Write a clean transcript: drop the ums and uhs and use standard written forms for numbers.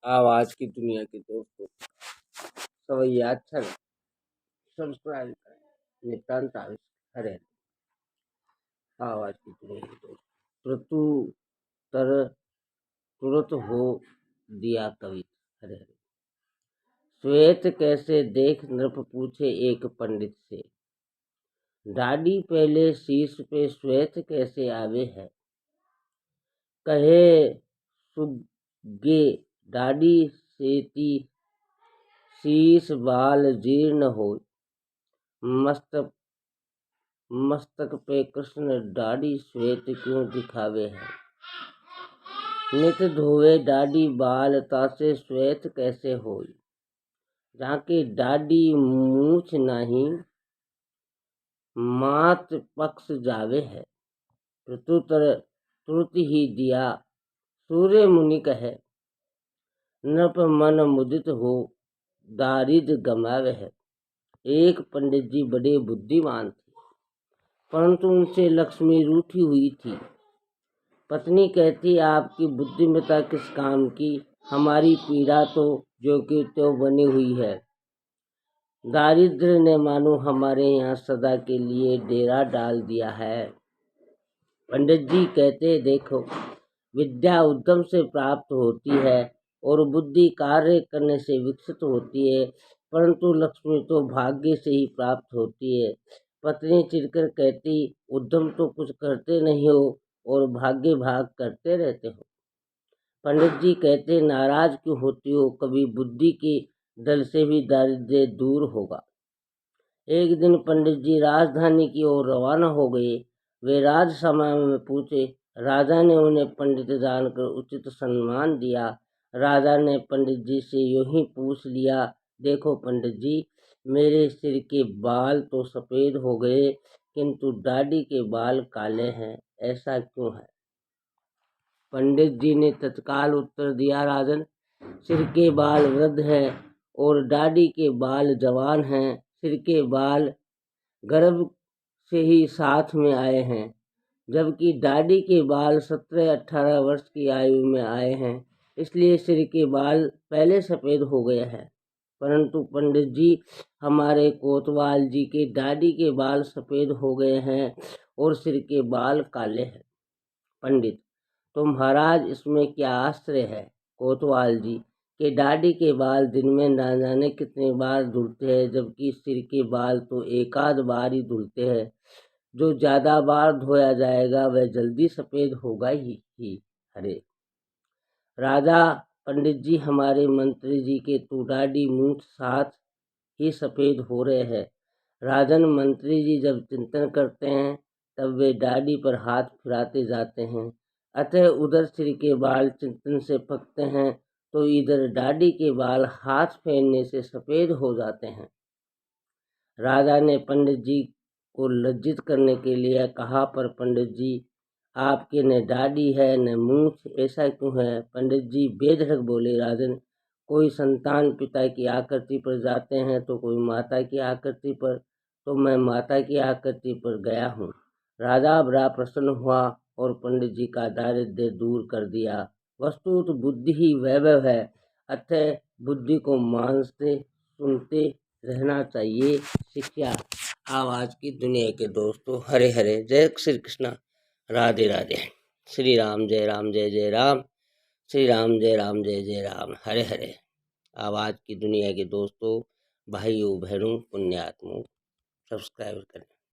आवाज की दुनिया के दोस्तों सवैया अच्छा लगे सब्सक्राइब करें नितांत आवश्यक हरे आवाज की दुनिया के दोस्त प्रत्युतर तुरंत हो दिया कवि हरे हरे श्वेत कैसे देख नृप पूछे एक पंडित से दाढ़ी पहले शीश पे श्वेत कैसे आवे है कहे सुगे दाढ़ी सेती शीश बाल जीर्ण हो मस्तक मस्तक पे कृष्ण दाढ़ी श्वेत क्यों दिखावे है नित धोवे दाढ़ी बाल तासे श्वेत कैसे होई जाके दाढ़ी मूछ नहीं मात पक्ष जावे है प्रत्युतर तुरत ही दिया सूर्य मुनि कहे नृप मन मुदित हो दारिद्र गमावे है एक पंडित जी बड़े बुद्धिमान थे परंतु उनसे लक्ष्मी रूठी हुई थी पत्नी कहती आपकी बुद्धिमत्ता किस काम की हमारी पीड़ा तो जो कि त्यों बनी हुई है दारिद्र ने मानो हमारे यहाँ सदा के लिए डेरा डाल दिया है पंडित जी कहते देखो विद्या उद्यम से प्राप्त होती है और बुद्धि कार्य करने से विकसित होती है परंतु लक्ष्मी तो भाग्य से ही प्राप्त होती है पत्नी चिढ़कर कहती उद्यम तो कुछ करते नहीं हो और भाग्य भाग करते रहते हो पंडित जी कहते नाराज क्यों होती हो कभी बुद्धि के दल से भी दारिद्र्य दूर होगा एक दिन पंडित जी राजधानी की ओर रवाना हो गए वे राजसभा में पूछे राजा ने उन्हें पंडित जानकर उचित सम्मान दिया राजा ने पंडित जी से यूं ही पूछ लिया देखो पंडित जी मेरे सिर के बाल तो सफेद हो गए किंतु दाढ़ी के बाल काले हैं ऐसा क्यों है पंडित जी ने तत्काल उत्तर दिया राजन सिर के बाल वृद्ध हैं और दाढ़ी के बाल जवान हैं सिर के बाल गर्भ से ही साथ में आए हैं जबकि दाढ़ी के बाल 17-18 वर्ष की आयु में आए हैं इसलिए सिर के बाल पहले सफेद हो गए हैं परंतु पंडित जी हमारे कोतवाल जी के दाढ़ी के बाल सफेद हो गए हैं और सिर के बाल काले हैं पंडित तो महाराज इसमें क्या आश्चर्य है कोतवाल जी के दाढ़ी के बाल दिन में ना जाने कितने बार धुलते हैं जबकि सिर के बाल तो एक आध बार ही धुलते हैं जो ज्यादा बार धोया जाएगा वह जल्दी सफेद होगा ही हरे राजा पंडित जी हमारे मंत्री जी के तो दाढ़ी मूंछ साथ ही सफेद हो रहे हैं राजन मंत्री जी जब चिंतन करते हैं तब वे दाढ़ी पर हाथ फिराते जाते हैं अतः उधर सिर के बाल चिंतन से पकते हैं तो इधर दाढ़ी के बाल हाथ फेरने से सफेद हो जाते हैं राजा ने पंडित जी को लज्जित करने के लिए कहा पर पंडित जी आपके न दाढ़ी है न मूछ ऐसा क्यों है पंडित जी बेधड़क बोले राजन कोई संतान पिता की आकृति पर जाते हैं तो कोई माता की आकृति पर तो मैं माता की आकृति पर गया हूँ राजा बड़ा प्रसन्न हुआ और पंडित जी का दारिद्र्य दूर कर दिया वस्तु तो बुद्धि ही वैभव है अतः बुद्धि को मानते सुनते रहना चाहिए शिक्षा आवाज की दुनिया के दोस्तों हरे हरे जय श्री कृष्णा राधे राधे श्री राम जय जय राम श्री राम जय जय राम हरे हरे आवाज की दुनिया के दोस्तों भाइयों बहनों पुण्यात्मों सब्सक्राइब करें।